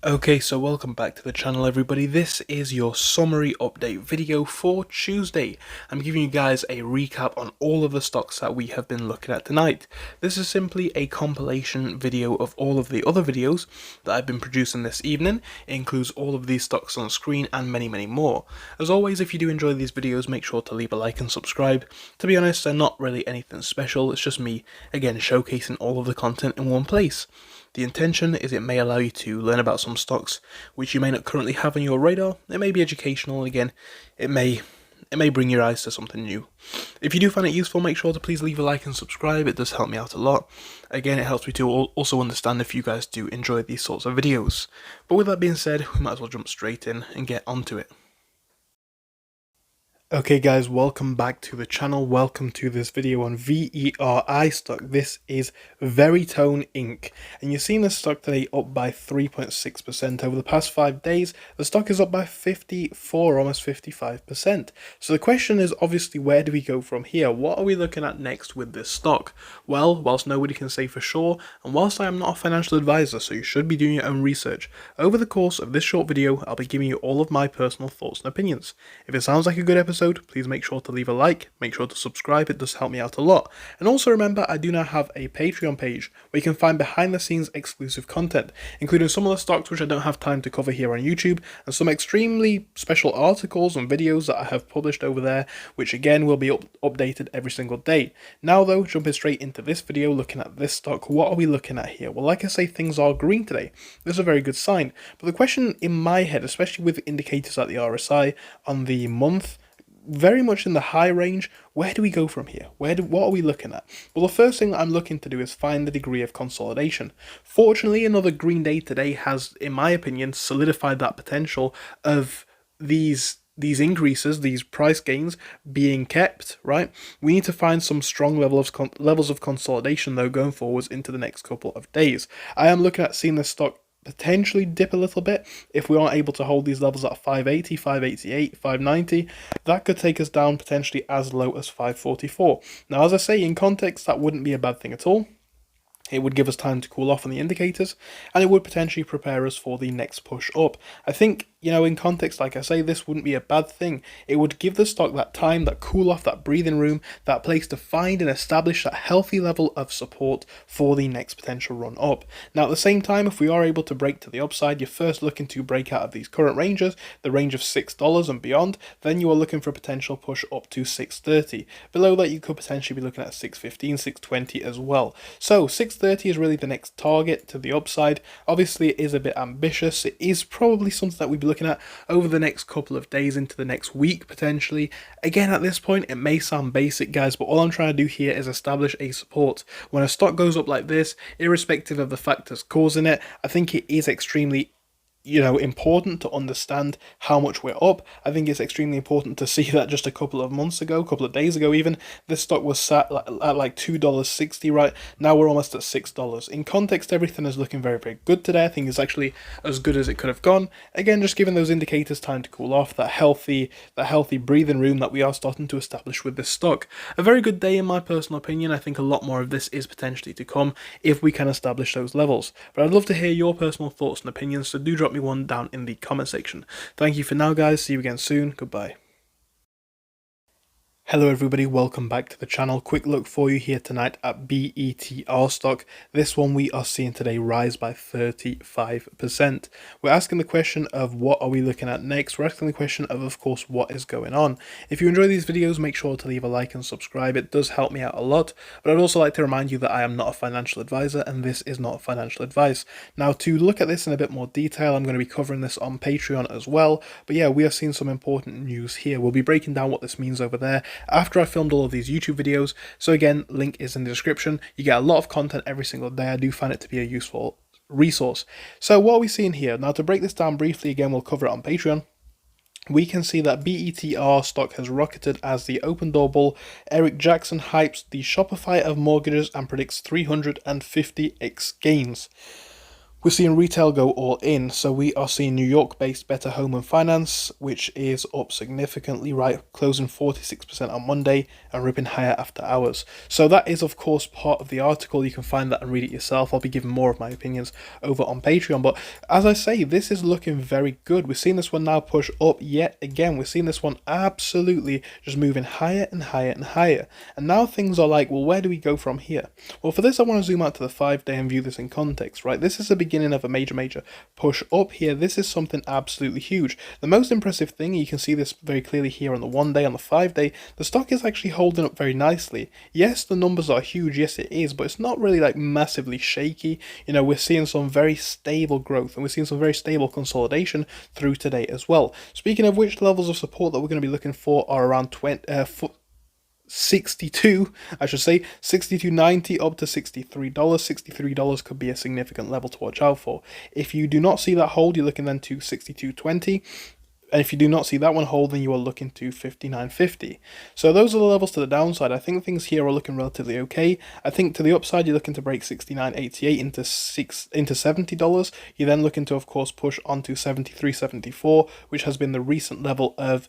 Okay, so welcome back to the channel everybody. This is your summary update video for Tuesday. I'm giving you guys a recap on all of the stocks that we have been looking at tonight. This is simply a compilation video of all of the other videos that I've been producing this evening. It includes all of these stocks on screen and many more. As always, if you do enjoy these videos, make sure to leave a like and subscribe. To be honest, they're not really anything special, it's just me, again, showcasing all of the content in one place. The intention is it may allow you to learn about some stocks which you may not currently have on your radar. It may be educational, and again, it may bring your eyes to something new. If you do find it useful, make sure to please leave a like and subscribe. It does help me out a lot. Again, it helps me to also understand if you guys do enjoy these sorts of videos. But with that being said, we might as well jump straight in and get onto it. Okay guys, welcome back to the channel. Welcome to this video on VERI stock. This is Veritone Inc. And you've seen this stock today up by 3.6%. Over the past 5 days, the stock is up by 54, almost 55%. So the question is obviously, where do we go from here? What are we looking at next with this stock? Well, whilst nobody can say for sure, and whilst I am not a financial advisor, so you should be doing your own research, over the course of this short video, I'll be giving you all of my personal thoughts and opinions. If it sounds like a good episode, please make sure to leave a like, make sure to subscribe, it does help me out a lot. And also remember, I do now have a Patreon page where you can find behind the scenes exclusive content, including some of the stocks which I don't have time to cover here on YouTube, and some extremely special articles and videos that I have published over there, which again will be updated every single day. Now though, jumping straight into this video, looking at this stock, what are we looking at here? Well, like I say, things are green today. This is a very good sign. But the question in my head, especially with indicators like the RSI on the month, very much in the high range, where do we go from here? What are we looking at? Well, the first thing that I'm looking to do is find the degree of consolidation. Fortunately, another green day today has, in my opinion, solidified that potential of these increases, these price gains being kept, right? We need to find some strong levels of consolidation though going forwards into the next couple of days. I am looking at seeing this stock potentially dip a little bit. If we aren't able to hold these levels at 580, 588, 590, that could take us down potentially as low as 544. Now, as I say, in context, that wouldn't be a bad thing at all. It would give us time to cool off on the indicators, and it would potentially prepare us for the next push up. I think, in context, like I say, this wouldn't be a bad thing. It would give the stock that time, that cool off, that breathing room, that place to find and establish that healthy level of support for the next potential run up. Now, at the same time, if we are able to break to the upside, you're first looking to break out of these current ranges, the range of $6 and beyond, then you are looking for a potential push up to 630. Below that, you could potentially be looking at 615, 620 as well. So, 630 is really the next target to the upside. Obviously, it is a bit ambitious. It is probably something that we'd be looking at over the next couple of days into the next week potentially. Again, at this point, it may sound basic, guys, but all I'm trying to do here is establish a support. When a stock goes up like this, irrespective of the factors causing it, I think it is extremely important to understand how much we're up. I think it's extremely important to see that just a couple of months ago, a couple of days ago even, this stock was sat at like $2.60, right? Now we're almost at $6. In context, everything is looking very good today. I think it's actually as good as it could have gone. Again, just giving those indicators time to cool off, that healthy breathing room that we are starting to establish with this stock. A very good day in my personal opinion. I think a lot more of this is potentially to come if we can establish those levels. But I'd love to hear your personal thoughts and opinions, so do drop me one down in the comment section. Thank you for now, guys. See you again soon. Goodbye. Hello everybody, welcome back to the channel. Quick look for you here tonight at BETR stock. This one we are seeing today rise by 35%. We're asking the question of what are we looking at next. We're asking the question of course, what is going on. If you enjoy these videos, make sure to leave a like and subscribe. It does help me out a lot. But I'd also like to remind you that I am not a financial advisor and this is not financial advice. Now, to look at this in a bit more detail, I'm going to be covering this on Patreon as well. But yeah, we are seeing some important news here. We'll be breaking down what this means over there after I filmed all of these YouTube videos. So again, link is in the description. You get a lot of content every single day. I do find it to be a useful resource. So what are we seeing here? Now, to break this down briefly, again, we'll cover it on Patreon. We can see that BETR stock has rocketed as the open door bull Eric Jackson hypes the Shopify of mortgages and predicts 350x gains. We're seeing retail go all in, so we are seeing New York-based Better Home and Finance, which is up significantly, right, closing 46% on Monday and ripping higher after hours. So that is, of course, part of the article. You can find that and read it yourself. I'll be giving more of my opinions over on Patreon. But as I say, this is looking very good. We're seeing this one now push up yet again. We're seeing this one absolutely just moving higher and higher and higher. And now things are like, well, where do we go from here? Well, for this, I want to zoom out to the 5-day and view this in context, right? This is the beginning of a major push up here. This is something absolutely huge. The most impressive thing, you can see this very clearly here on the 1-day, on the 5-day, the stock is actually holding up very nicely. Yes, the numbers are huge, yes it is, but it's not really like massively shaky. You know, we're seeing some very stable growth and we're seeing some very stable consolidation through today as well. Speaking of which, levels of support that we're going to be looking for are around 62, I should say, 62.90 up to $63. $63 could be a significant level to watch out for. If you do not see that hold, you're looking then to 62.20. And if you do not see that one hold, then you are looking to 59.50. So those are the levels to the downside. I think things here are looking relatively okay. I think to the upside, you're looking to break 69.88 into $70. You're then looking to, of course, push onto 73.74, which has been the recent level of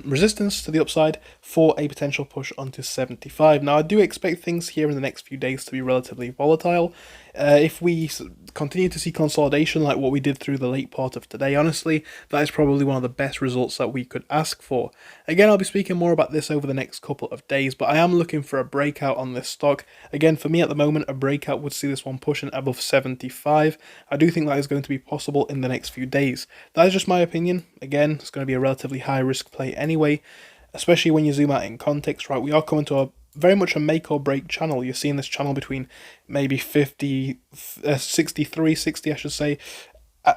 resistance to the upside for a potential push onto 75. Now, I do expect things here in the next few days to be relatively volatile. If we continue to see consolidation like what we did through the late part of today, honestly, that is probably one of the best results that we could ask for. Again, I'll be speaking more about this over the next couple of days, but I am looking for a breakout on this stock. Again, for me at the moment, a breakout would see this one pushing above 75. I do think that is going to be possible in the next few days. That is just my opinion. Again, it's going to be a relatively high risk play anyway, especially when you zoom out in context, right? We are coming to a very much a make or break channel. You're seeing this channel between maybe 63, 60, I should say.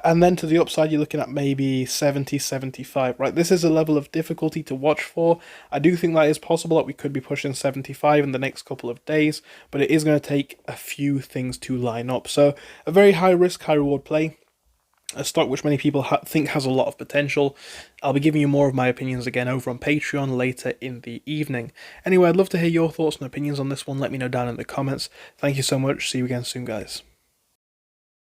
And then to the upside, you're looking at maybe 70, 75, right? This is a level of difficulty to watch for. I do think that is possible that we could be pushing 75 in the next couple of days, but it is going to take a few things to line up. So a very high risk, high reward play. A stock which many people think has a lot of potential. I'll be giving you more of my opinions again over on Patreon later in the evening. Anyway, I'd love to hear your thoughts and opinions on this one. Let me know down in the comments. Thank you so much. See you again soon, guys.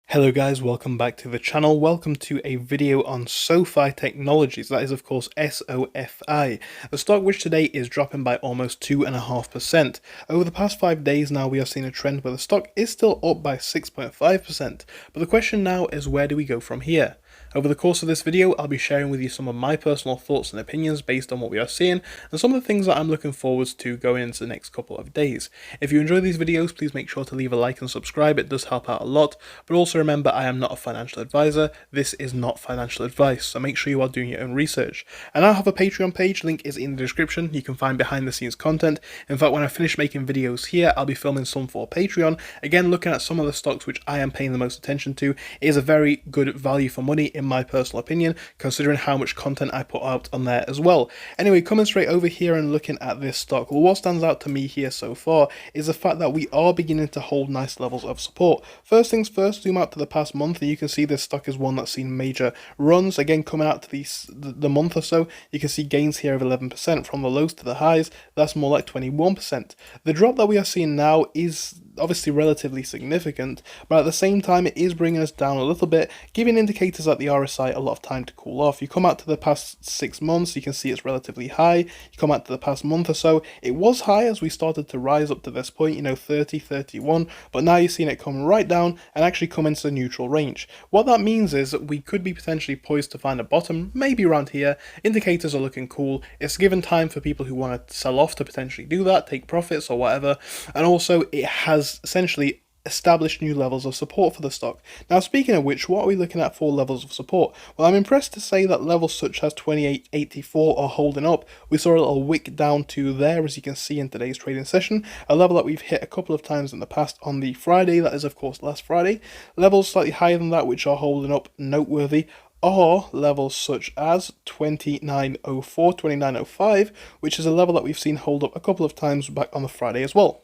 Hello guys, welcome back to the channel. Welcome to a video on Sofi Technologies. That is of course SOFI, a stock which today is dropping by almost 2.5%. Over the past 5 days now, we are seeing a trend where the stock is still up by 6.5%. But the question now is, where do we go from here? Over the course of this video, I'll be sharing with you some of my personal thoughts and opinions based on what we are seeing, and some of the things that I'm looking forward to going into the next couple of days. If you enjoy these videos, please make sure to leave a like and subscribe. It does help out a lot. But also remember, I am not a financial advisor. This is not financial advice, so make sure you are doing your own research. And I have a Patreon page, link is in the description. You can find behind the scenes content. In fact, when I finish making videos here, I'll be filming some for Patreon. Again, looking at some of the stocks which I am paying the most attention to. It is a very good value for money in my personal opinion, considering how much content I put out on there as well. Anyway, coming straight over here and looking at this stock, well, what stands out to me here so far is the fact that we are beginning to hold nice levels of support. First things first, zoom out to the past month and you can see this stock is one that's seen major runs. Again, coming out to the month or so, you can see gains here of 11% from the lows to the highs. That's more like 21%. The drop that we are seeing now is obviously relatively significant, but at the same time it is bringing us down a little bit, giving indicators at the RSI a lot of time to cool off. You come out to the past 6 months, you can see it's relatively high. You come out to the past month or so, it was high as we started to rise up to this point, you know, 30, 31, but now you're seeing it come right down and actually come into the neutral range. What that means is that we could be potentially poised to find a bottom, maybe around here. Indicators are looking cool. It's given time for people who want to sell off to potentially do that, take profits or whatever, and also it has essentially established new levels of support for the stock. Now, speaking of which, what are we looking at for levels of support? Well, I'm impressed to say that levels such as 28.84 are holding up. We saw a little wick down to there, as you can see in today's trading session, a level that we've hit a couple of times in the past on the Friday, that is of course last Friday. Levels slightly higher than that which are holding up noteworthy are levels such as 29.04, 29.05, which is a level that we've seen hold up a couple of times back on the Friday as well.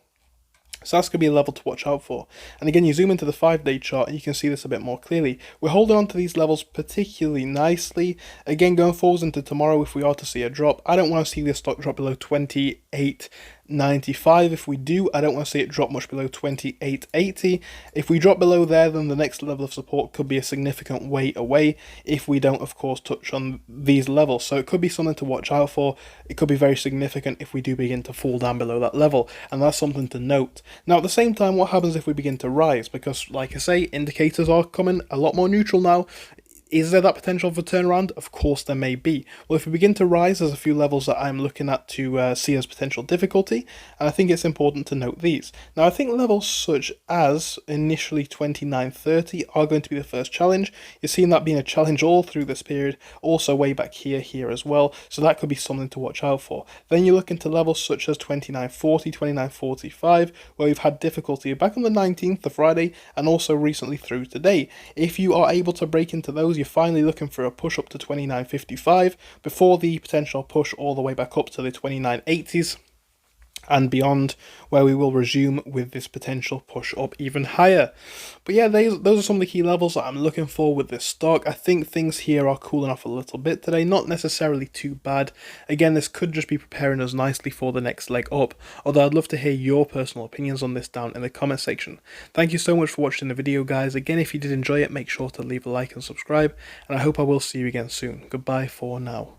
So that's going to be a level to watch out for. And again, you zoom into the 5-day chart and you can see this a bit more clearly. We're holding on to these levels particularly nicely. Again, going forwards into tomorrow, if we are to see a drop, I don't want to see this stock drop below 28 $28.95. If we do, I don't want to see it drop much below $28.80. If we drop below there, then the next level of support could be a significant way away if we don't, of course, touch on these levels. So it could be something to watch out for. It could be very significant if we do begin to fall down below that level, and that's something to note. Now, at the same time, what happens if we begin to rise? Because, like I say, indicators are coming a lot more neutral now. Is there that potential for turnaround? Of course there may be. Well, if we begin to rise, there's a few levels that I'm looking at to see as potential difficulty, and I think it's important to note these. Now, I think levels such as initially 29.30 are going to be the first challenge. You're seeing that being a challenge all through this period, also way back here as well, so that could be something to watch out for. Then you look into levels such as 29.40, 29.45, where we've had difficulty back on the 19th, the Friday, and also recently through today. If you are able to break into those, you're finally looking for a push up to 29.55 before the potential push all the way back up to the 29.80s and beyond, where we will resume with this potential push up even higher. But yeah, those are some of the key levels that I'm looking for with this stock. I think things here are cooling off a little bit today, not necessarily too bad. Again, this could just be preparing us nicely for the next leg up, although I'd love to hear your personal opinions on this down in the comment section. Thank you so much for watching the video, guys. Again, if you did enjoy it, make sure to leave a like and subscribe, and I hope I will see you again soon. Goodbye for now.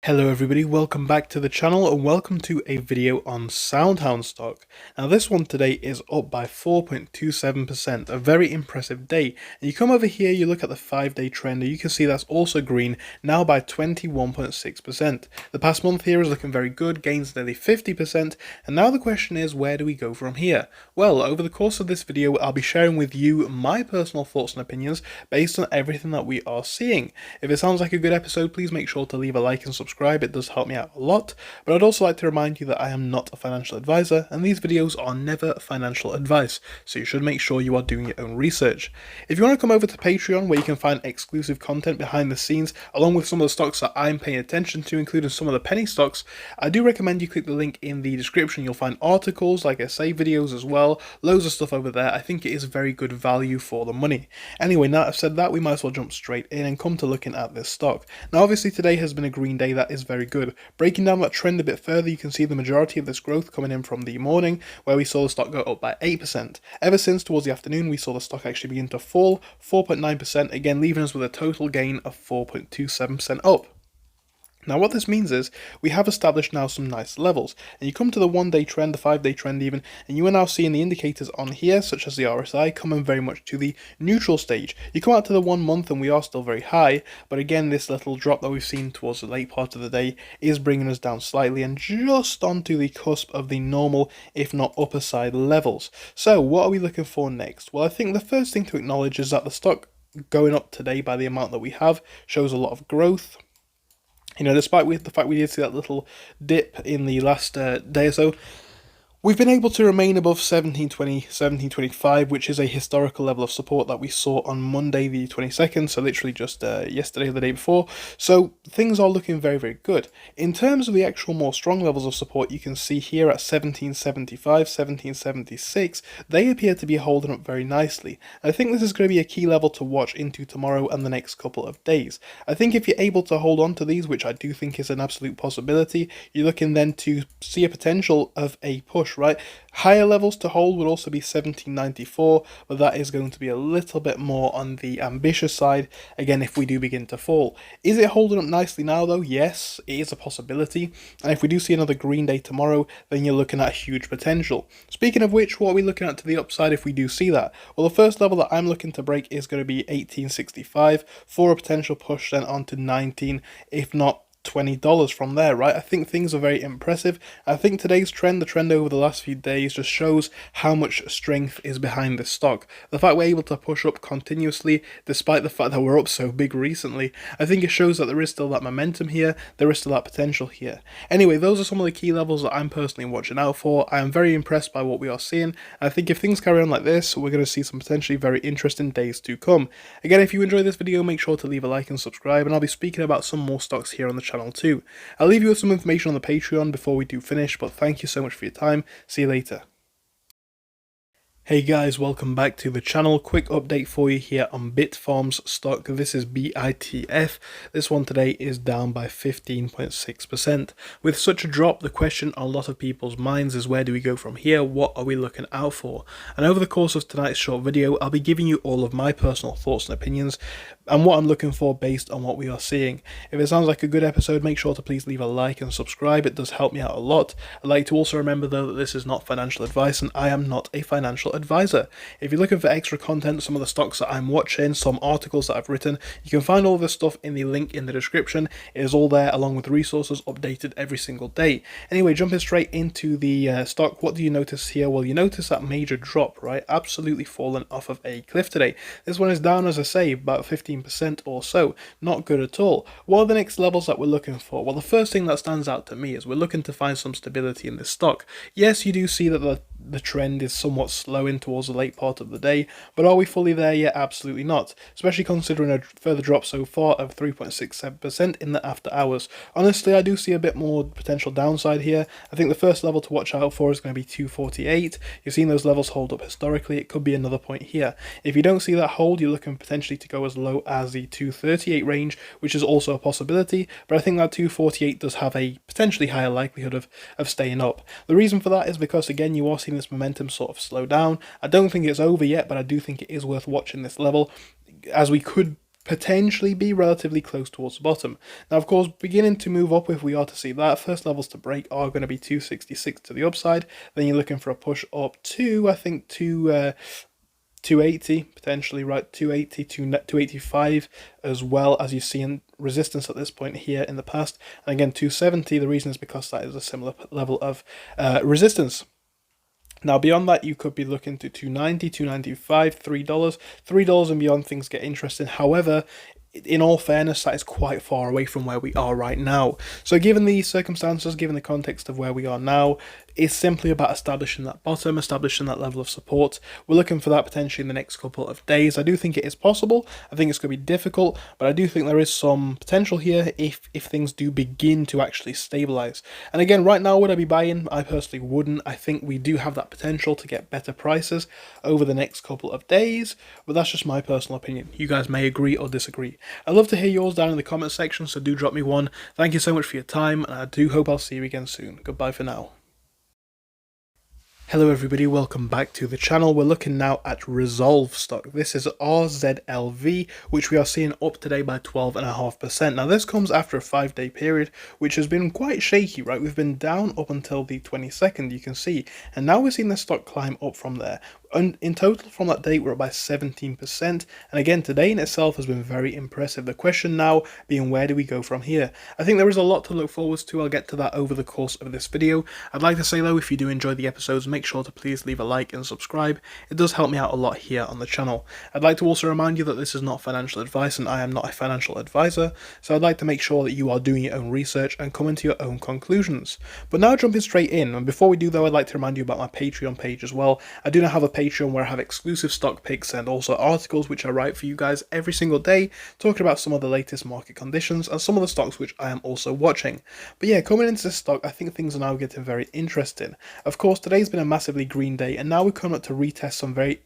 Hello everybody, welcome back to the channel and welcome to a video on Soun stock. Now this one today is up by 4.27%, a very impressive day. And you come over here, you look at the 5-day trend, and you can see that's also green, now by 21.6%. The past month here is looking very good, gains nearly 50%, and now the question is, where do we go from here? Well, over the course of this video, I'll be sharing with you my personal thoughts and opinions based on everything that we are seeing. If it sounds like a good episode, please make sure to leave a like and subscribe. It does help me out a lot, but I'd also like to remind you that I am not a financial advisor and these videos are never financial advice, so you should make sure you are doing your own research. If you want to come over to Patreon, where you can find exclusive content behind the scenes along with some of the stocks that I'm paying attention to, including some of the penny stocks, I do recommend you click the link in the description. You'll find articles, like I say, videos as well, loads of stuff over there. I think it is very good value for the money. Anyway, now that I've said that, we might as well jump straight in and come to looking at this stock. Now obviously today has been a green day, that is very good. Breaking down that trend a bit further, you can see the majority of this growth coming in from the morning, where we saw the stock go up by 8%. Ever since towards the afternoon, we saw the stock actually begin to fall 4.9%, again leaving us with a total gain of 4.27% up. Now what this means is we have established now some nice levels, and you come to the 1-day trend, the 5-day trend even, and you are now seeing the indicators on here, such as the RSI, coming very much to the neutral stage. You come out to the 1 month and we are still very high, but again this little drop that we've seen towards the late part of the day is bringing us down slightly and just onto the cusp of the normal, if not upper side levels. So what are we looking for next? Well, I think the first thing to acknowledge is that the stock going up today by the amount that we have shows a lot of growth. You know, despite the fact we did see that little dip in the last day or so, we've been able to remain above 1720, 1725, which is a historical level of support that we saw on Monday the 22nd, so literally just yesterday or the day before. So things are looking very, very good. In terms of the actual more strong levels of support, you can see here at 1775, 1776, they appear to be holding up very nicely. I think this is going to be a key level to watch into tomorrow and the next couple of days. I think if you're able to hold on to these, which I do think is an absolute possibility, you're looking then to see a potential of a push, right? Higher levels to hold would also be 1794, but that is going to be a little bit more on the ambitious side, again, if we do begin to fall. Is it holding up nicely now though? Yes, it is a possibility, and if we do see another green day tomorrow, then you're looking at huge potential. Speaking of which, what are we looking at to the upside if we do see that? Well, the first level that I'm looking to break is going to be 1865 for a potential push then onto 19, if not $20 from there, right? I think things are very impressive. I think today's trend, the trend over the last few days, just shows how much strength is behind this stock. The fact we're able to push up continuously, despite the fact that we're up so big recently, I think it shows that there is still that momentum here, there is still that potential here. Anyway, those are some of the key levels that I'm personally watching out for. I am very impressed by what we are seeing. I think if things carry on like this, we're going to see some potentially very interesting days to come. Again, if you enjoyed this video, make sure to leave a like and subscribe, and I'll be speaking about some more stocks here on the channel too. I'll leave you with some information on the Patreon before we do finish, but thank you so much for your time. See you later. Hey guys, welcome back to the channel. Quick update for you here on Bitfarms stock. This is BITF. This one today is down by 15.6%. With such a drop, the question on a lot of people's minds is, where do we go from here? What are we looking out for? And over the course of tonight's short video, I'll be giving you all of my personal thoughts and opinions and what I'm looking for based on what we are seeing. If it sounds like a good episode, make sure to please leave a like and subscribe. It does help me out a lot. I'd like to also remember though that this is not financial advice and I am not a financial advisor. If you're looking for extra content, some of the stocks that I'm watching, some articles that I've written, you can find all this stuff in the link in the description. It is all there along with resources updated every single day. Anyway, jumping straight into the stock, what do you notice here? Well, you notice that major drop, right? Absolutely fallen off of a cliff today. This one is down, as I say, about 15% or so. Not good at all. What are the next levels that we're looking for? Well, the first thing that stands out to me is we're looking to find some stability in this stock. Yes, you do see that the trend is somewhat slowing towards the late part of the day, but are we fully there yet? Absolutely not, especially considering a further drop so far of 3.67% in the after hours. Honestly, I do see a bit more potential downside here. I think the first level to watch out for is going to be 248. You've seen those levels hold up historically. It could be another point here. If you don't see that hold, you're looking potentially to go as low as the 238 range, which is also a possibility, but I think that 248 does have a potentially higher likelihood of staying up. The reason for that is because, again, you are seeing this momentum sort of slow down. I don't think it's over yet, but I do think it is worth watching this level, as we could potentially be relatively close towards the bottom. Now, of course, beginning to move up, if we are to see that, first levels to break are going to be 266 to the upside. Then you're looking for a push up to, I think, 280 potentially, right? 280 to 285, as well as you see in resistance at this point here in the past. And again, 270, the reason is because that is a similar level of resistance. Now, beyond that, you could be looking to 290, 295, $3. $3 and beyond, things get interesting. However, in all fairness, that is quite far away from where we are right now. So given the circumstances, given the context of where we are now, it's simply about establishing that bottom, establishing that level of support. We're looking for that potentially in the next couple of days. I do think it is possible. I think it's going to be difficult, but I do think there is some potential here if things do begin to actually stabilize. And again, right now, would I be buying? I personally wouldn't. I think we do have that potential to get better prices over the next couple of days, but that's just my personal opinion. You guys may agree or disagree. I'd love to hear yours down in the comment section, so do drop me one. Thank you so much for your time, and I do hope I'll see you again soon. Goodbye for now. Hello everybody, welcome back to the channel. We're looking now at Rzlv stock. This is Rzlv, which we are seeing up today by 12.5%. Now this comes after a 5-day period, which has been quite shaky, right? We've been down up until the 22nd, you can see, and now we're seeing the stock climb up from there. And in total from that date, we're up by 17%. And again, today in itself has been very impressive. The question now being, where do we go from here? I think there is a lot to look forward to. I'll get to that over the course of this video. I'd like to say though, if you do enjoy the episodes, make sure to please leave a like and subscribe. It does help me out a lot here on the channel. I'd like to also remind you that this is not financial advice and I am not a financial advisor. So I'd like to make sure that you are doing your own research and coming to your own conclusions. But now jumping straight in, and before we do though, I'd like to remind you about my Patreon page as well. I do now have a Patreon where I have exclusive stock picks and also articles which I write for you guys every single day, talking about some of the latest market conditions and some of the stocks which I am also watching. But yeah, coming into this stock, I think things are now getting very interesting. Of course, today's been a massively green day, and now we're coming up to retest some very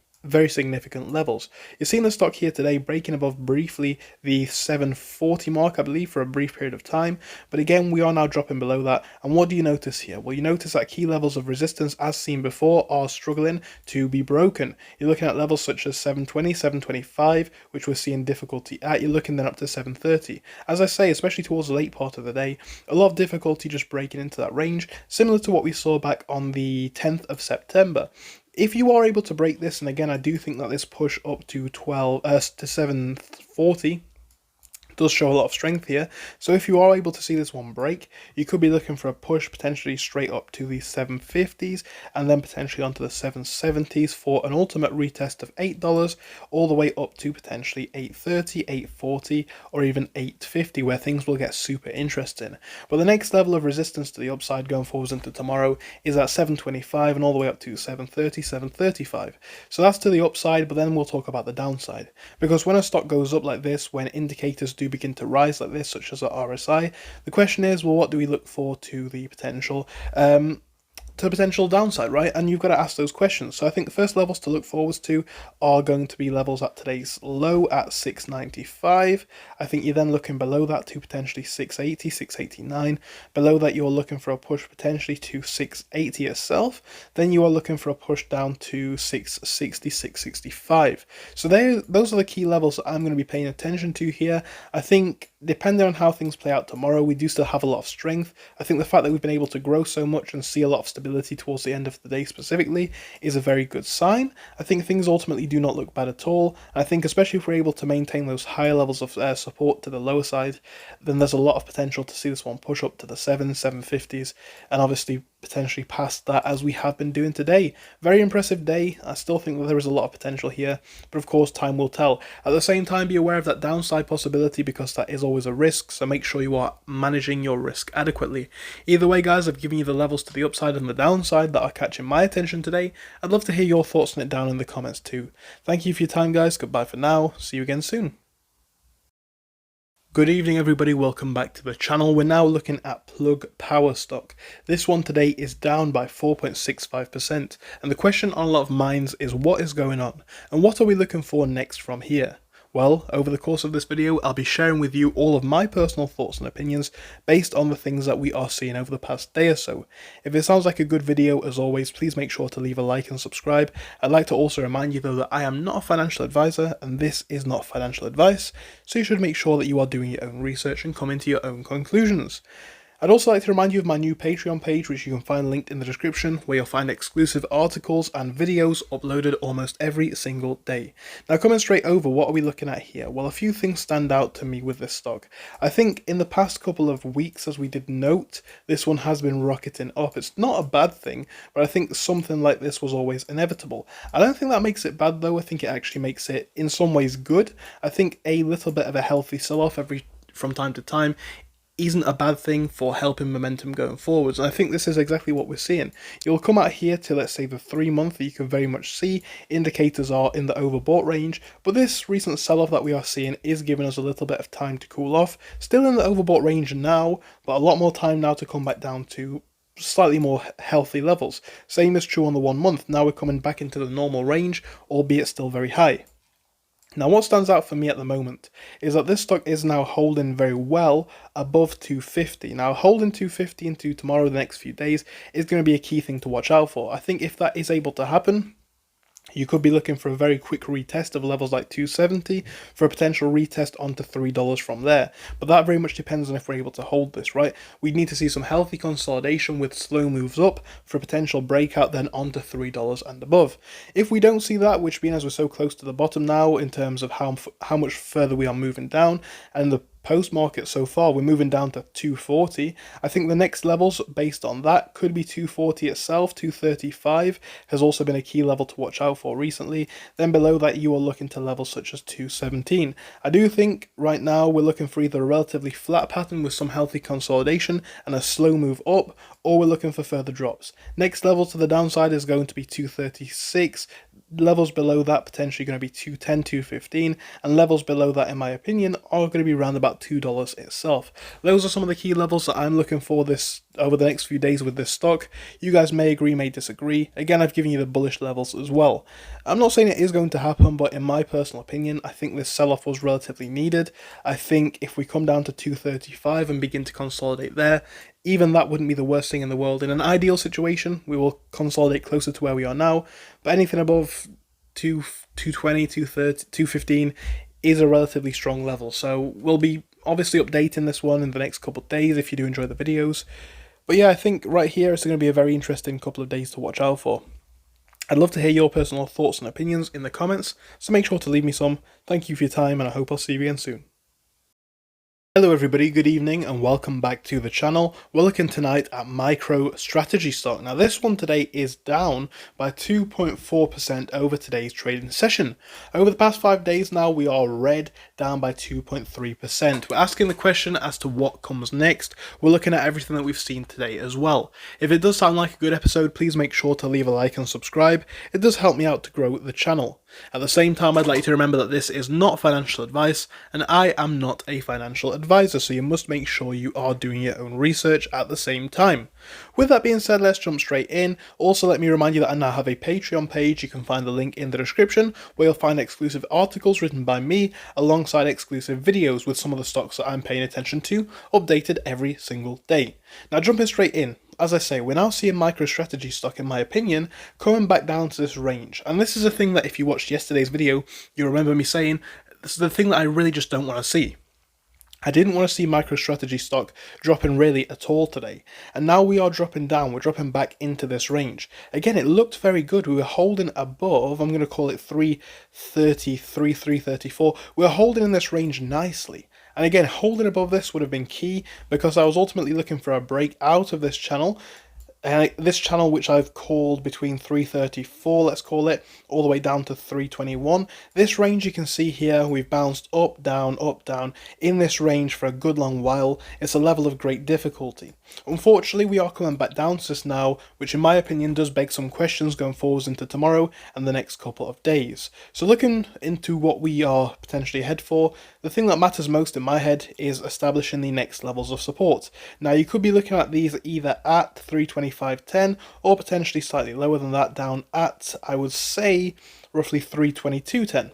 significant levels. You're seeing the stock here today breaking above briefly the 740 mark, I believe, for a brief period of time, but again we are now dropping below that. And what do you notice here? Well, you notice that key levels of resistance, as seen before, are struggling to be broken. You're looking at levels such as 720, 725, which we're seeing difficulty at. You're looking then up to 730. As I say, especially towards the late part of the day, a lot of difficulty just breaking into that range, similar to what we saw back on the 10th of September. If you are able to break this, and again, I do think that this push up to 740 does show a lot of strength here. So if you are able to see this one break, you could be looking for a push potentially straight up to the 750s and then potentially onto the 770s for an ultimate retest of $8 all the way up to potentially 830, 840 or even 850, where things will get super interesting. But the next level of resistance to the upside going forwards into tomorrow is at 725 and all the way up to 730, 735. So that's to the upside, but then we'll talk about the downside. Because when a stock goes up like this, when indicators do begin to rise like this, such as our RSI, the question is, well, what do we look for to the potential to potential downside, right? And you've got to ask those questions. So I think the first levels to look forwards to are going to be levels at today's low at 695. I think you're then looking below that to potentially 680, 689. Below that, you're looking for a push potentially to 680 itself. Then you are looking for a push down to 660, 665. So those are the key levels that I'm going to be paying attention to here. I think depending on how things play out tomorrow, we do still have a lot of strength. I think the fact that we've been able to grow so much and see a lot of stability towards the end of the day specifically is a very good sign. I think things ultimately do not look bad at all. I think especially if we're able to maintain those higher levels of support to the lower side, then there's a lot of potential to see this one push up to the 750s, and obviously potentially past that as we have been doing today. Very impressive day. I still think that there is a lot of potential here, but of course time will tell. At the same time, be aware of that downside possibility because that is always a risk, so make sure you are managing your risk adequately. Either way guys, I've given you the levels to the upside and the downside that are catching my attention today. I'd love to hear your thoughts on it down in the comments too. Thank you for your time guys, goodbye for now, see you again soon. Good evening everybody, welcome back to the channel. We're now looking at Plug Power stock. This one today is down by 4.65%, and the question on a lot of minds is what is going on and what are we looking for next from here? Well, over the course of this video, I'll be sharing with you all of my personal thoughts and opinions based on the things that we are seeing over the past day or so. If it sounds like a good video, as always, please make sure to leave a like and subscribe. I'd like to also remind you though that I am not a financial advisor and this is not financial advice, so you should make sure that you are doing your own research and coming to your own conclusions. I'd also like to remind you of my new Patreon page, which you can find linked in the description, where you'll find exclusive articles and videos uploaded almost every single day. Now coming straight over, what are we looking at here? Well, a few things stand out to me with this stock. I think in the past couple of weeks, as we did note, this one has been rocketing up. It's not a bad thing, but I think something like this was always inevitable. I don't think that makes it bad though, I think it actually makes it in some ways good. I think a little bit of a healthy sell-off from time to time isn't a bad thing for helping momentum going forwards, and I think this is exactly what we're seeing. You'll come out here to, let's say, the 3 month that you can very much see indicators are in the overbought range, but this recent sell-off that we are seeing is giving us a little bit of time to cool off. Still in the overbought range now, but a lot more time now to come back down to slightly more healthy levels. Same is true on the 1 month. Now we're coming back into the normal range, albeit still very high. Now what stands out for me at the moment is that this stock is now holding very well above 250. Now holding 250 into tomorrow, the next few days, is going to be a key thing to watch out for. I think if that is able to happen, you could be looking for a very quick retest of levels like 270 for a potential retest onto $3 from there. But that very much depends on if we're able to hold this, right? We need to see some healthy consolidation with slow moves up for a potential breakout then onto $3 and above. If we don't see that, which being as we're so close to the bottom now in terms of how much further we are moving down, and the post-market so far, we're moving down to 240. I think the next levels based on that could be 240 itself. 235 has also been a key level to watch out for recently. Then below that, you are looking to levels such as 217. I do think right now we're looking for either a relatively flat pattern with some healthy consolidation and a slow move up, or we're looking for further drops. Next level to the downside is going to be 236. Levels below that potentially going to be 210, 215, and levels below that, in my opinion, are going to be around about $2 itself. Those are some of the key levels that I'm looking for this over the next few days with this stock. You guys may agree, may disagree. Again, I've given you the bullish levels as well. I'm not saying it is going to happen, but in my personal opinion, I think this sell-off was relatively needed. I think if we come down to 235 and begin to consolidate there, even that wouldn't be the worst thing in the world. In an ideal situation, we will consolidate closer to where we are now, but anything above 220, 230, 215 is a relatively strong level. So we'll be obviously updating this one in the next couple of days if you do enjoy the videos. But yeah, I think right here it's going to be a very interesting couple of days to watch out for. I'd love to hear your personal thoughts and opinions in the comments, so make sure to leave me some. Thank you for your time, and I hope I'll see you again soon. Hello everybody, good evening and welcome back to the channel. We're looking tonight at MicroStrategy stock. Now this one today is down by 2.4% over today's trading session. Over the past 5 days now we are red, down by 2.3%. We're asking the question as to what comes next. We're looking at everything that we've seen today as well. If it does sound like a good episode, please make sure to leave a like and subscribe. It does help me out to grow the channel. At the same time, I'd like you to remember that this is not financial advice and I am not a financial advisor. advisor, so you must make sure you are doing your own research at the same time. With that being said, let's jump straight in. Also, let me remind you that I now have a Patreon page. You can find the link in the description, where you'll find exclusive articles written by me alongside exclusive videos with some of the stocks that I'm paying attention to, updated every single day. Now, jumping straight in. As I say, we're now seeing MicroStrategy stock, in my opinion, coming back down to this range. And this is a thing that if you watched yesterday's video, you'll remember me saying, this is the thing that I really just don't want to see. I didn't want to see MicroStrategy stock dropping really at all today. And now we are dropping down, we're dropping back into this range. Again, it looked very good. We were holding above, I'm going to call it 333, 334. We were holding in this range nicely. And again, holding above this would have been key because I was ultimately looking for a break out of this channel. This channel, which I've called between 334, let's call it, all the way down to 321. This range you can see here, we've bounced up, down, in this range for a good long while. It's a level of great difficulty. Unfortunately, we are coming back down to this now, which in my opinion does beg some questions going forwards into tomorrow and the next couple of days. So looking into what we are potentially ahead for, the thing that matters most in my head is establishing the next levels of support. Now you could be looking at these either at 325.10 or potentially slightly lower than that, down at, I would say, roughly 322.10.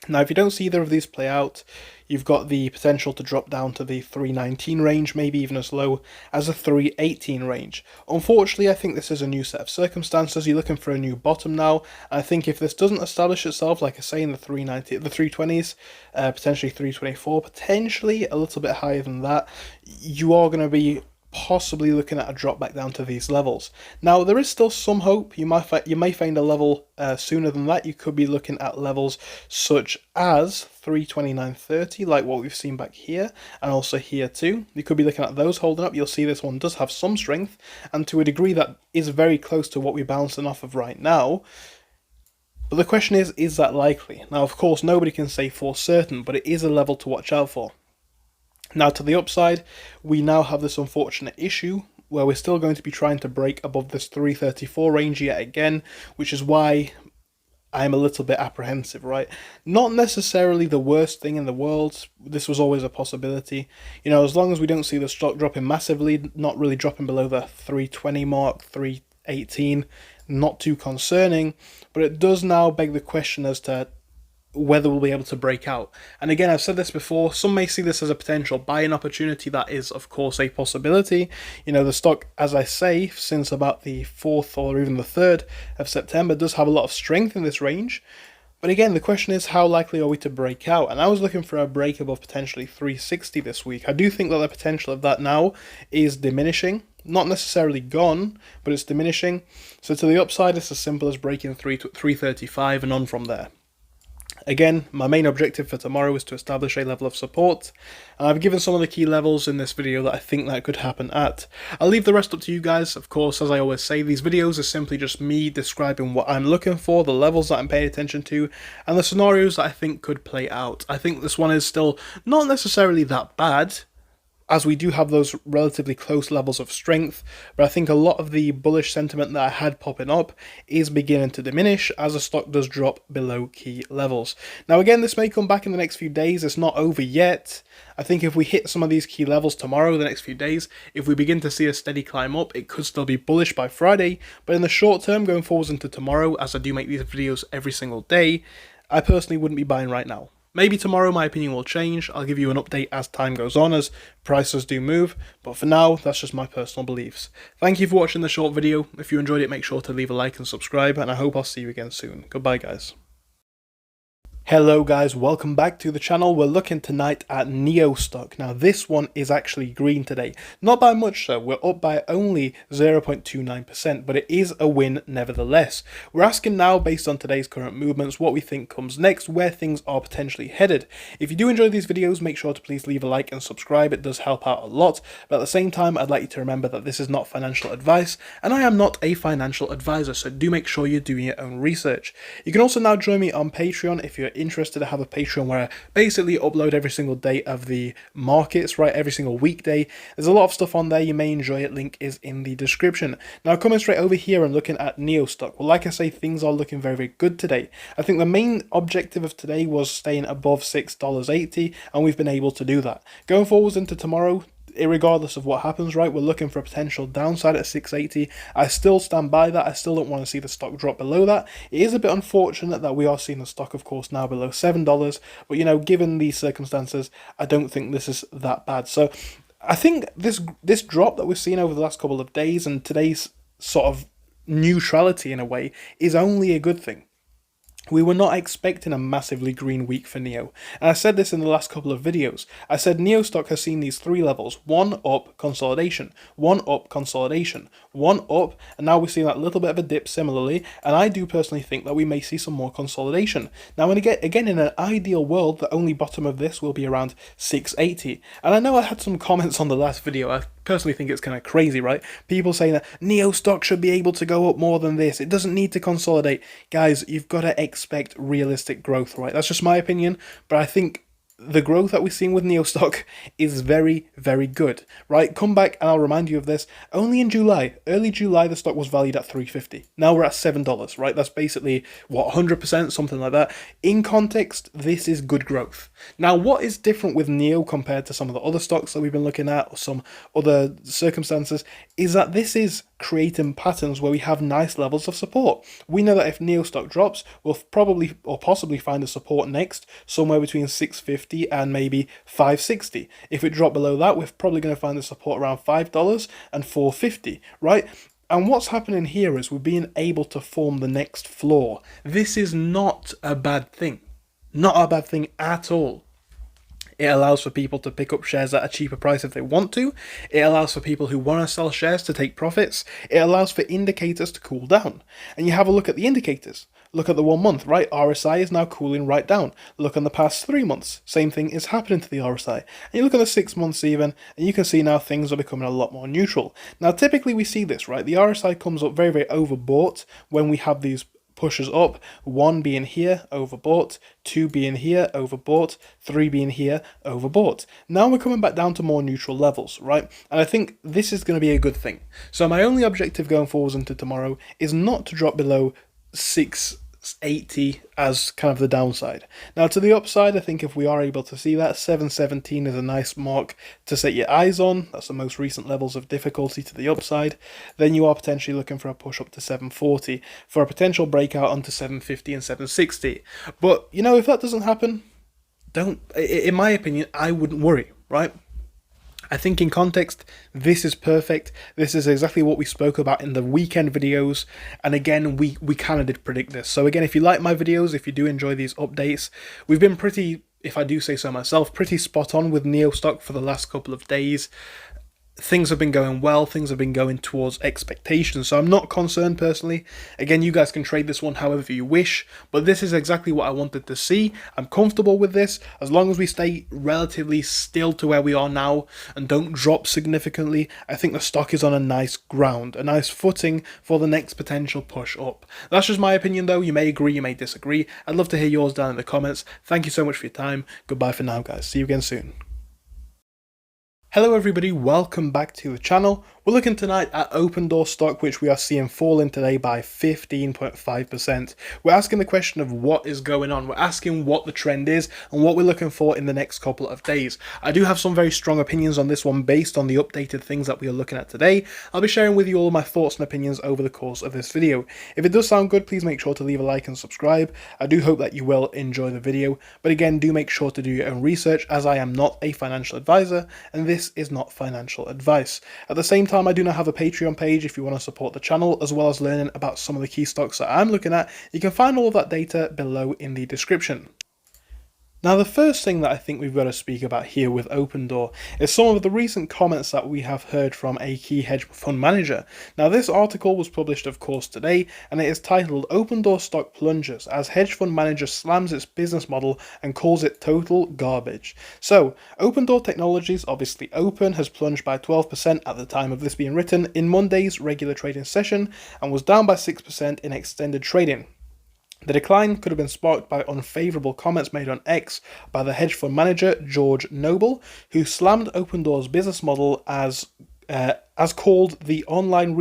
Now, if you don't see either of these play out, you've got the potential to drop down to the 319 range, maybe even as low as a 318 range. Unfortunately, I think this is a new set of circumstances. You're looking for a new bottom now. I think if this doesn't establish itself, like I say, in the 390, the 320s, potentially 324, potentially a little bit higher than that, you are going to be possibly looking at a drop back down to these levels. Now, there is still some hope. You may find a level sooner than that. You could be looking at levels such as 329.30, like what we've seen back here, and also here too. You could be looking at those holding up. You'll see this one does have some strength, and to a degree that is very close to what we're bouncing off of right now. But the question is that likely? Now, of course, nobody can say for certain, but it is a level to watch out for. Now, to the upside, we now have this unfortunate issue where we're still going to be trying to break above this 334 range yet again, which is why I'm a little bit apprehensive, right? Not necessarily the worst thing in the world. This was always a possibility. You know, as long as we don't see the stock dropping massively, not really dropping below the 320 mark, 318, not too concerning. But it does now beg the question as to whether we'll be able to break out. And again, I've said this before, some may see this as a potential buying opportunity. That is, of course, a possibility. You know, the stock, as I say, since about the 4th or even the 3rd of September, does have a lot of strength in this range. But again, the question is, how likely are we to break out? And I was looking for a break above potentially 360 this week. I do think that the potential of that now is diminishing. Not necessarily gone, but it's diminishing. So to the upside, it's as simple as breaking 335 and on from there. Again, my main objective for tomorrow is to establish a level of support, and I've given some of the key levels in this video that I think that could happen at. I'll leave the rest up to you guys. Of course, as I always say, these videos are simply just me describing what I'm looking for, the levels that I'm paying attention to, and the scenarios that I think could play out. I think this one is still not necessarily that bad, as we do have those relatively close levels of strength, but I think a lot of the bullish sentiment that I had popping up is beginning to diminish as the stock does drop below key levels. Now again, this may come back in the next few days, it's not over yet. I think if we hit some of these key levels tomorrow, the next few days, if we begin to see a steady climb up, it could still be bullish by Friday, but in the short term, going forwards into tomorrow, as I do make these videos every single day, I personally wouldn't be buying right now. Maybe tomorrow my opinion will change. I'll give you an update as time goes on, as prices do move, but for now, that's just my personal beliefs. Thank you for watching the short video. If you enjoyed it, make sure to leave a like and subscribe, and I hope I'll see you again soon. Goodbye, guys. Hello guys, welcome back to the channel. We're looking tonight at Neo stock. Now this one is actually green today. Not by much though, we're up by only 0.29%, but it is a win nevertheless. We're asking now, based on today's current movements, what we think comes next, where things are potentially headed. If you do enjoy these videos, make sure to please leave a like and subscribe, it does help out a lot. But at the same time, I'd like you to remember that this is not financial advice, and I am not a financial advisor, so do make sure you're doing your own research. You can also now join me on Patreon if you're interested, I have a Patreon where I basically upload every single day of the markets, right? Every single weekday. There's a lot of stuff on there. You may enjoy it. Link is in the description. Now, coming straight over here and looking at NEO stock. Well, like I say, things are looking very, very good today. I think the main objective of today was staying above $6.80, and we've been able to do that. Going forwards into tomorrow, regardless of what happens, right, we're looking for a potential downside at 680. I still stand by that. I still don't want to see the stock drop below that. It is a bit unfortunate that we are seeing the stock, of course, now below $7, but, you know, given these circumstances, I don't think this is that bad. So I think this drop that we've seen over the last couple of days and today's sort of neutrality in a way is only a good thing. We were not expecting a massively green week for NEO. And I said this in the last couple of videos. I said NEO stock has seen these three levels: one up, consolidation, one up, consolidation, one up, and now we're seeing that little bit of a dip similarly. And I do personally think that we may see some more consolidation. Now, and again, in an ideal world, the only bottom of this will be around 680. And I know I had some comments on the last video. I personally think it's kind of crazy, right? People saying that NEO stock should be able to go up more than this. It doesn't need to consolidate. Guys, you've got to expect realistic growth, right? That's just my opinion, but I think the growth that we're seeing with NEO stock is very, very good, right? Come back and I'll remind you of this. Only in July, early July, the stock was valued at $3.50. Now we're at $7, right? That's basically, what, 100%, something like that. In context, this is good growth. Now, what is different with NEO compared to some of the other stocks that we've been looking at, or some other circumstances, is that this is creating patterns where we have nice levels of support. We know that if NEO stock drops, we'll probably or possibly find a support next, somewhere between 650 and maybe 560. If it dropped below that, we're probably going to find the support around $5 and 450, right? And what's happening here is we're being able to form the next floor. This is not a bad thing. Not a bad thing at all. It allows for people to pick up shares at a cheaper price if they want to. It allows for people who want to sell shares to take profits. It allows for indicators to cool down. And you have a look at the indicators. Look at the 1 month, right? RSI is now cooling right down. Look on the past 3 months. Same thing is happening to the RSI. And you look at the 6 months even, and you can see now things are becoming a lot more neutral. Now, typically we see this, right? The RSI comes up very, very overbought when we have these pushes up, 1 being here, overbought, 2 being here, overbought, 3 being here, overbought. Now we're coming back down to more neutral levels, right? And I think this is going to be a good thing. So my only objective going forwards into tomorrow is not to drop below 680 as kind of the downside. Now to the upside, I think if we are able to see that, 717 is a nice mark to set your eyes on. That's the most recent levels of difficulty to the upside. Then you are potentially looking for a push up to 740 for a potential breakout onto 750 and 760. But you know, if that doesn't happen, in my opinion, I wouldn't worry, right? I think in context, this is perfect. This is exactly what we spoke about in the weekend videos. And again, we kind of did predict this. So again, if you like my videos, if you do enjoy these updates, we've been pretty, if I do say so myself, pretty spot on with NEO stock for the last couple of days. Things have been going well, things have been going towards expectations, so I'm not concerned personally. Again, you guys can trade this one however you wish, but this is exactly what I wanted to see. I'm comfortable with this, as long as we stay relatively still to where we are now and don't drop significantly. I think the stock is on a nice ground, a nice footing for the next potential push up. That's just my opinion though. You may agree, you may disagree. I'd love to hear yours down in the comments. Thank you so much for your time. Goodbye for now, guys. See you again soon. Hello everybody, welcome back to the channel. We're looking tonight at Opendoor stock, which we are seeing falling today by 15.5%. We're asking the question of what is going on. We're asking what the trend is and what we're looking for in the next couple of days. I do have some very strong opinions on this one based on the updated things that we are looking at today. I'll be sharing with you all my thoughts and opinions over the course of this video. If it does sound good, please make sure to leave a like and subscribe. I do hope that you will enjoy the video, but again, do make sure to do your own research, as I am not a financial advisor and this is not financial advice. At the same time, I do now have a Patreon page if you want to support the channel, as well as learning about some of the key stocks that I'm looking at. You can find all of that data below in the description. Now, the first thing that I think we've got to speak about here with Opendoor is some of the recent comments that we have heard from a key hedge fund manager. Now, this article was published, of course, today, and it is titled "Opendoor Stock Plunges as Hedge Fund Manager Slams Its Business Model and Calls It Total Garbage." So, Opendoor Technologies, obviously Open, has plunged by 12% at the time of this being written in Monday's regular trading session and was down by 6% in extended trading. The decline could have been sparked by unfavourable comments made on X by the hedge fund manager George Noble, who slammed OpenDoor's business model as called the online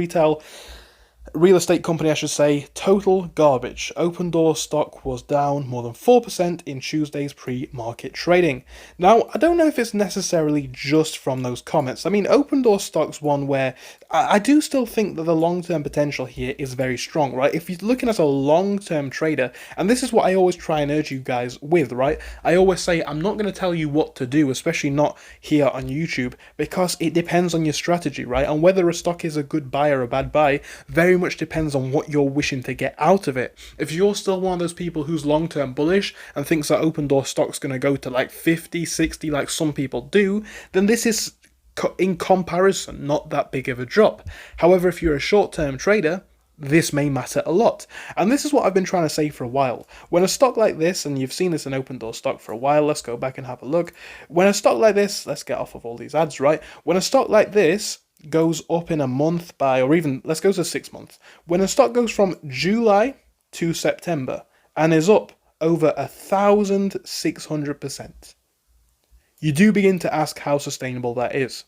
real estate company, I should say, total garbage. Open Door stock was down more than 4% in Tuesday's pre-market trading. Now, I don't know if it's necessarily just from those comments. I mean, Open Door stock's one where I do still think that the long-term potential here is very strong, right? If you're looking at a long-term trader, and this is what I always try and urge you guys with, right? I always say I'm not going to tell you what to do, especially not here on YouTube, because it depends on your strategy, right? And whether a stock is a good buy or a bad buy very much depends on what you're wishing to get out of it. If you're still one of those people who's long-term bullish and thinks that Open Door stock's going to go to like 50, 60 like some people do, then this is in comparison not that big of a drop. However, if you're a short-term trader, this may matter a lot. And this is what I've been trying to say for a while. When a stock like this, and you've seen this in Open Door stock for a while, let's go back and have a look. When a stock like this, let's get off of all these ads, right? When a stock like this goes up in a month by, or even, let's go to 6 months. When a stock goes from July to September and is up over 1,600%, you do begin to ask how sustainable that is.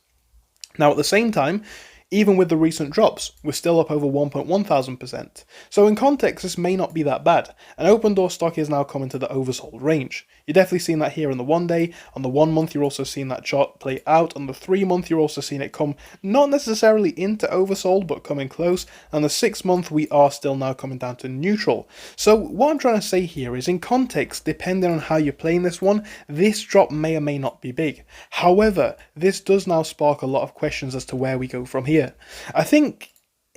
Now, at the same time, even with the recent drops, we're still up over 1,100%. So in context, this may not be that bad. And Open Door stock is now coming to the oversold range. You're definitely seeing that here on the 1 day. On the 1 month, you're also seeing that chart play out. On the 3 month, you're also seeing it come not necessarily into oversold, but coming close. And the 6 month, we are still now coming down to neutral. So what I'm trying to say here is, in context, depending on how you're playing this one, this drop may or may not be big. However, this does now spark a lot of questions as to where we go from here. I think,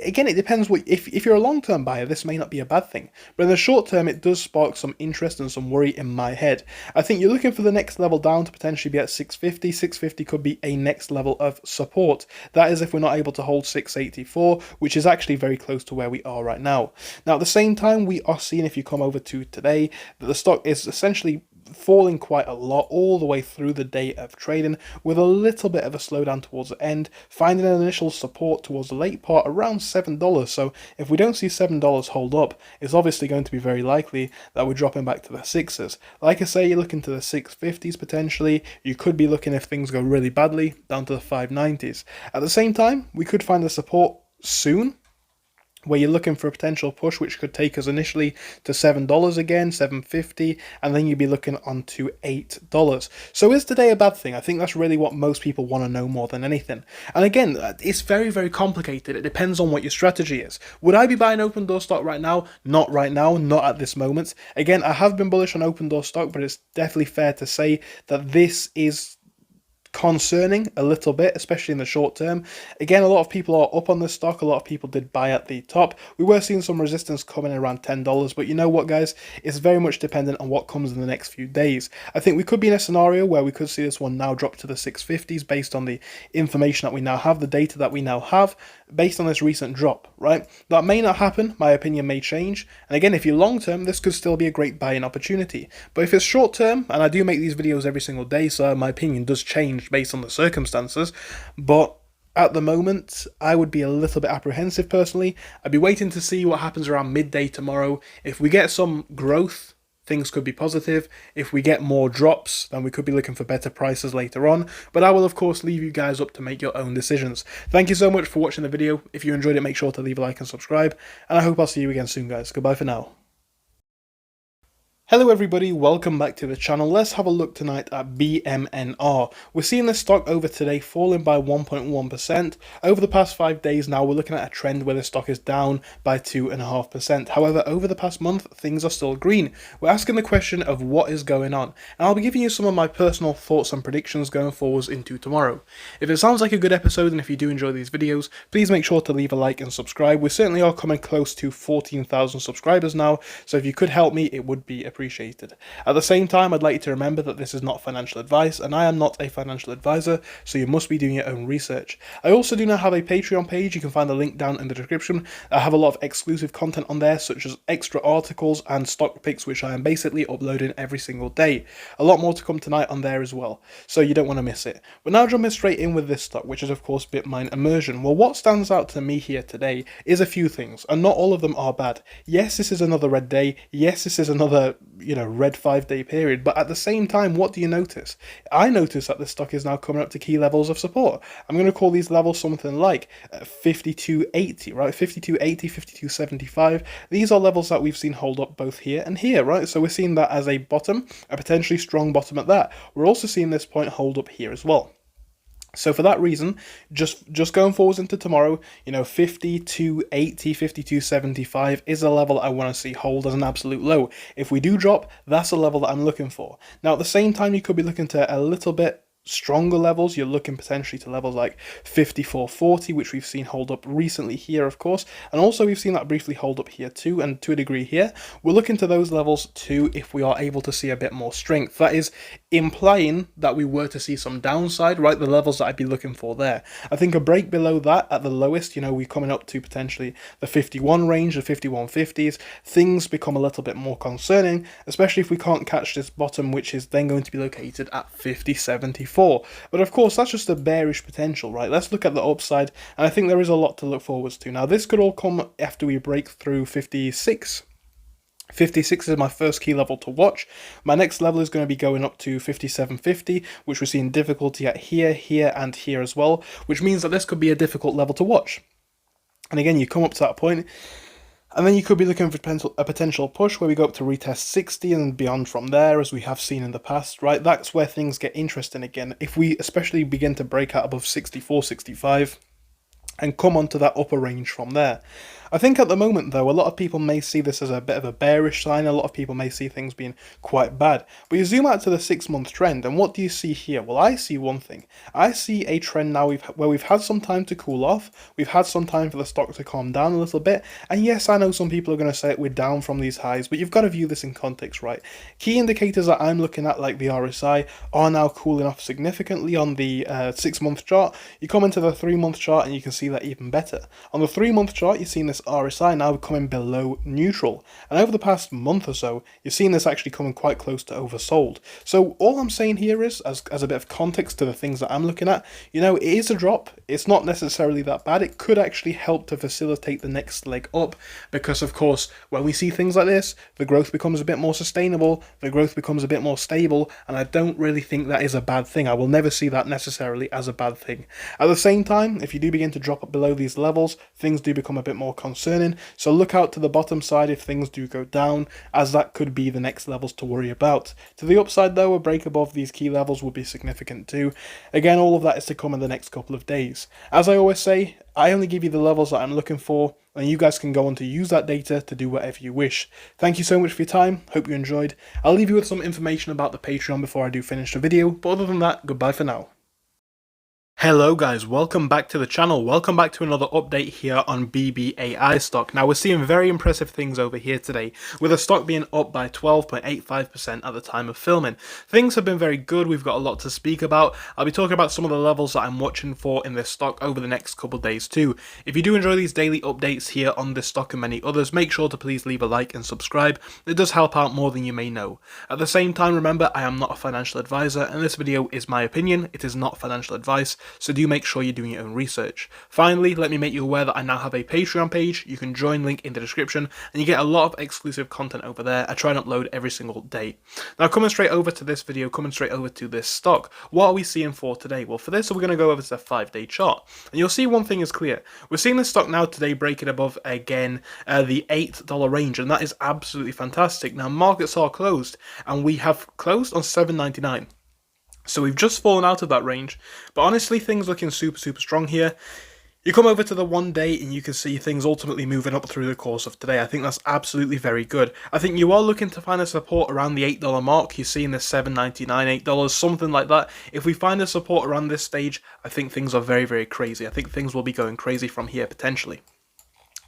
again, it depends. If you're a long-term buyer, this may not be a bad thing. But in the short term, it does spark some interest and some worry in my head. I think you're looking for the next level down to potentially be at 650. 650 could be a next level of support. That is if we're not able to hold 684, which is actually very close to where we are right now. Now, at the same time, we are seeing, if you come over to today, that the stock is essentially falling quite a lot all the way through the day of trading, with a little bit of a slowdown towards the end, finding an initial support towards the late part around $7. So if we don't see $7 hold up, it's obviously going to be very likely that we're dropping back to the sixes. Like I say, you're looking to the 650s potentially. You could be looking, if things go really badly, down to the 590s. At the same time, we could find the support soon, where you're looking for a potential push, which could take us initially to $7 again, $7.50, and then you'd be looking on to $8. So is today a bad thing? I think that's really what most people want to know more than anything. And again, it's very, very complicated. It depends on what your strategy is. Would I be buying Open Door stock right now? Not right now, not at this moment. Again, I have been bullish on Open Door stock, but it's definitely fair to say that this is concerning a little bit, especially in the short term. Again, a lot of people are up on this stock. A lot of people did buy at the top. We were seeing some resistance coming around $10, but you know what, guys? It's very much dependent on what comes in the next few days. I think we could be in a scenario where we could see this one now drop to the 650s based on the information that we now have, the data that we now have, based on this recent drop, right? That may not happen. My opinion may change. And again, if you're long term, this could still be a great buying opportunity. But if it's short term, and I do make these videos every single day, so my opinion does change based on the circumstances, but at the moment, I would be a little bit apprehensive personally. I'd be waiting to see what happens around midday tomorrow. If we get some growth, things could be positive. If we get more drops, then we could be looking for better prices later on. But I will, of course, leave you guys up to make your own decisions. Thank you so much for watching the video. If you enjoyed it, make sure to leave a like and subscribe. And I hope I'll see you again soon, guys. Goodbye for now. Hello everybody, welcome back to the channel. Let's have a look tonight at Bmnr. We're seeing this stock over today falling by 1.1%. Over the past 5 days now, we're looking at a trend where the stock is down by 2.5%. However, over the past month, things are still green. We're asking the question of what is going on. And I'll be giving you some of my personal thoughts and predictions going forwards into tomorrow. If it sounds like a good episode and if you do enjoy these videos, please make sure to leave a like and subscribe. We certainly are coming close to 14,000 subscribers now, so if you could help me, it would be appreciated. appreciated. At the same time, I'd like you to remember that this is not financial advice, and I am not a financial advisor, so you must be doing your own research. I also do now have a Patreon page. You can find the link down in the description. I have a lot of exclusive content on there, such as extra articles and stock picks, which I am basically uploading every single day. A lot more to come tonight on there as well, so you don't want to miss it. But now jumping straight in with this stock, which is of course Bitmine Immersion. Well, what stands out to me here today is a few things, and not all of them are bad. Yes, this is another red day. Yes, this is another, red 5-day period. But at the same time, what do you notice? I notice that this stock is now coming up to key levels of support. I'm going to call these levels something like 52.80, right? 52.80, 52.75. These are levels that we've seen hold up both here and here, right? So we're seeing that as a bottom, a potentially strong bottom at that. We're also seeing this point hold up here as well. So for that reason, just going forwards into tomorrow, 52.80, 52.75 is a level I want to see hold as an absolute low. If we do drop, that's a level that I'm looking for. Now at the same time, you could be looking to a little bit stronger levels. You're looking potentially to levels like 54.40, which we've seen hold up recently here, of course, and also we've seen that briefly hold up here too, and to a degree here. We're looking to those levels too if we are able to see a bit more strength. That is implying that we were to see some downside, right? The levels that I'd be looking for there. I think a break below that at the lowest, we're coming up to potentially the 51 range, the 51.50s, things become a little bit more concerning, especially if we can't catch this bottom, which is then going to be located at 50.74. But of course, that's just a bearish potential, right? Let's look at the upside, and I think there is a lot to look forwards to. Now, this could all come after we break through 56. 56 is my first key level to watch. My next level is going to be going up to 57.50, which we're seeing difficulty at here, here, and here as well, which means that this could be a difficult level to watch. And again, you come up to that point, and then you could be looking for a potential push where we go up to retest 60 and beyond from there, as we have seen in the past, right? That's where things get interesting again. If we especially begin to break out above 64, 65, and come onto that upper range from there. I think at the moment, though, a lot of people may see this as a bit of a bearish sign. A lot of people may see things being quite bad. But you zoom out to the 6-month trend, and what do you see here? Well, I see one thing. I see a trend now where we've had some time to cool off. We've had some time for the stock to calm down a little bit. And yes, I know some people are going to say we're down from these highs, but you've got to view this in context, right? Key indicators that I'm looking at, like the RSI, are now cooling off significantly on the 6-month chart. You come into the 3-month chart, and you can see that even better. On the 3-month chart, you're seeing this RSI now coming below neutral, and over the past month or so, you've seen this actually coming quite close to oversold. So all I'm saying here is, as a bit of context to the things that I'm looking at, it is a drop. It's not necessarily that bad. It could actually help to facilitate the next leg up, because of course, when we see things like this, the growth becomes a bit more sustainable, the growth becomes a bit more stable, and I don't really think that is a bad thing. I will never see that necessarily as a bad thing. At the same time, if you do begin to drop below these levels, things do become a bit more concerning, so look out to the bottom side if things do go down, as that could be the next levels to worry about. To the upside though, a break above these key levels would be significant too. Again, all of that is to come in the next couple of days. As I always say, I only give you the levels that I'm looking for, and you guys can go on to use that data to do whatever you wish. Thank you so much for your time, hope you enjoyed. I'll leave you with some information about the Patreon before I do finish the video, but other than that, goodbye for now. Hello guys, welcome back to the channel. Welcome back to another update here on BBAI stock. Now we're seeing very impressive things over here today, with the stock being up by 12.85% at the time of filming. Things have been very good. We've got a lot to speak about. I'll be talking about some of the levels that I'm watching for in this stock over the next couple of days too. If you do enjoy these daily updates here on this stock and many others, make sure to please leave a like and subscribe. It does help out more than you may know. At the same time, remember, I am not a financial advisor, and this video is my opinion. It is not financial advice, so do make sure you're doing your own research. Finally, let me make you aware that I now have a Patreon page. You can join, link in the description, and you get a lot of exclusive content over there. I try and upload every single day. Now, coming straight over to this video, coming straight over to this stock, what are we seeing for today? Well, for this, we're going to go over to the 5-day chart, and you'll see one thing is clear. We're seeing this stock now today breaking above, again, the $8 range, and that is absolutely fantastic. Now, markets are closed, and we have closed on $7.99. So we've just fallen out of that range, but honestly, things looking super strong here. You come over to the 1 day and you can see things ultimately moving up through the course of today. I think that's absolutely very good. I think you are looking to find a support around the $8 mark. You're seeing this $7.99, $8, something like that. If we find a support around this stage, I think things are very crazy. I think things will be going crazy from here potentially.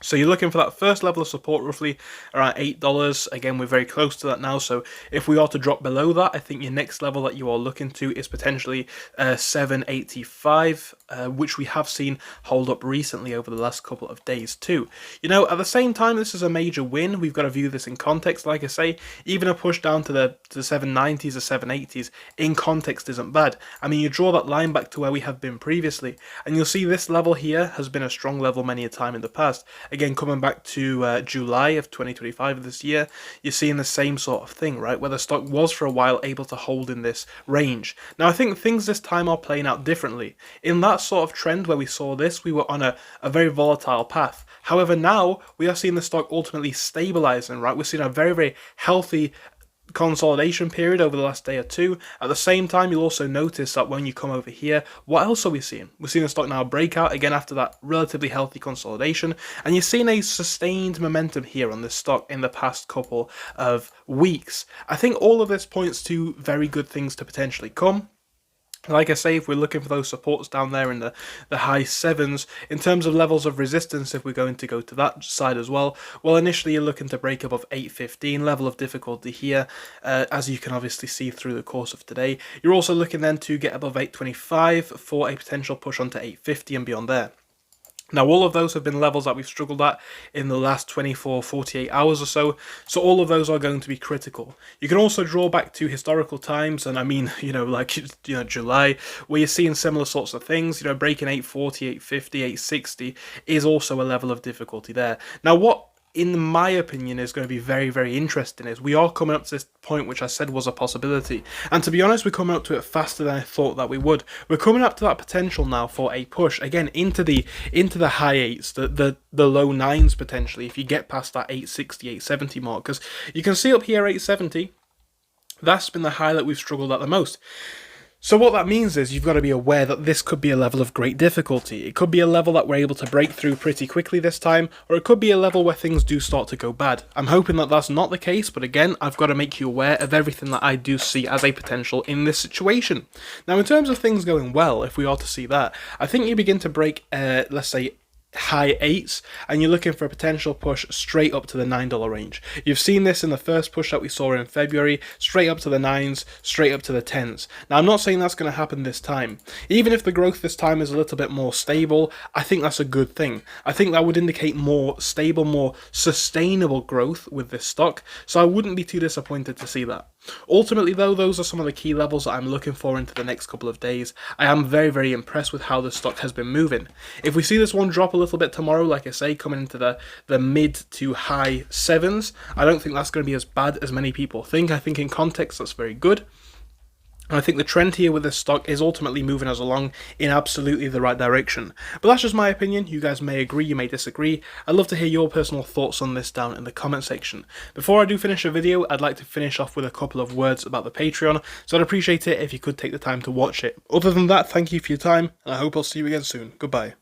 So you're looking for that first level of support roughly around $8. Again, we're very close to that now. So if we are to drop below that, I think your next level that you are looking to is potentially 785, which we have seen hold up recently over the last couple of days too. You know, at the same time, this is a major win. We've got to view this in context. Like I say, even a push down to the 790s or 780s in context isn't bad. I mean, you draw that line back to where we have been previously, and you'll see this level here has been a strong level many a time in the past. Again, coming back to July of 2025 of this year, you're seeing the same sort of thing, right? Where the stock was for a while able to hold in this range. Now, I think things this time are playing out differently. In that sort of trend where we saw this, we were on a very volatile path. However, now we are seeing the stock ultimately stabilizing, right? We're seeing a very, very healthy consolidation period over the last day or two. At the same time, you'll also notice that when you come over here, what else are we seeing? We're seeing the stock now break out again after that relatively healthy consolidation, and you're seeing a sustained momentum here on this stock in the past couple of weeks. I think all of this points to very good things to potentially come. Like I say, if we're looking for those supports down there in the high 7s, in terms of levels of resistance, if we're going to go to that side as well, initially you're looking to break above 815, level of difficulty here, as you can obviously see through the course of today. You're also looking then to get above 825 for a potential push onto 850 and beyond there. Now, all of those have been levels that we've struggled at in the last 24, 48 hours or so all of those are going to be critical. You can also draw back to historical times, and I mean, July, where you're seeing similar sorts of things. Breaking 840, 850, 860 is also a level of difficulty there. Now, what in my opinion is going to be very, very interesting is we are coming up to this point which I said was a possibility, and to be honest, we're coming up to it faster than I thought that we would. We're coming up to that potential now for a push again into the high 8s, the low 9s potentially, if you get past that 860, 870 mark, because you can see up here 870, that's been the high that we've struggled at the most. So what that means is you've got to be aware that this could be a level of great difficulty. It could be a level that we're able to break through pretty quickly this time, or it could be a level where things do start to go bad. I'm hoping that that's not the case, but again, I've got to make you aware of everything that I do see as a potential in this situation. Now, in terms of things going well, if we are to see that, I think you begin to break, let's say, high 8s, and you're looking for a potential push straight up to the $9 range. You've seen this in the first push that we saw in February, straight up to the 9s, straight up to the 10s. Now, I'm not saying that's going to happen this time. Even if the growth this time is a little bit more stable, I think that's a good thing. I think that would indicate more stable, more sustainable growth with this stock, so I wouldn't be too disappointed to see that. Ultimately though, those are some of the key levels that I'm looking for into the next couple of days. I am very, very impressed with how the stock has been moving. If we see this one drop a little bit tomorrow, like I say, coming into the mid to high 7s, I don't think that's going to be as bad as many people think. I think in context that's very good. And I think the trend here with this stock is ultimately moving us along in absolutely the right direction. But that's just my opinion. You guys may agree, you may disagree. I'd love to hear your personal thoughts on this down in the comment section. Before I do finish the video, I'd like to finish off with a couple of words about the Patreon, so I'd appreciate it if you could take the time to watch it. Other than that, thank you for your time, and I hope I'll see you again soon. Goodbye.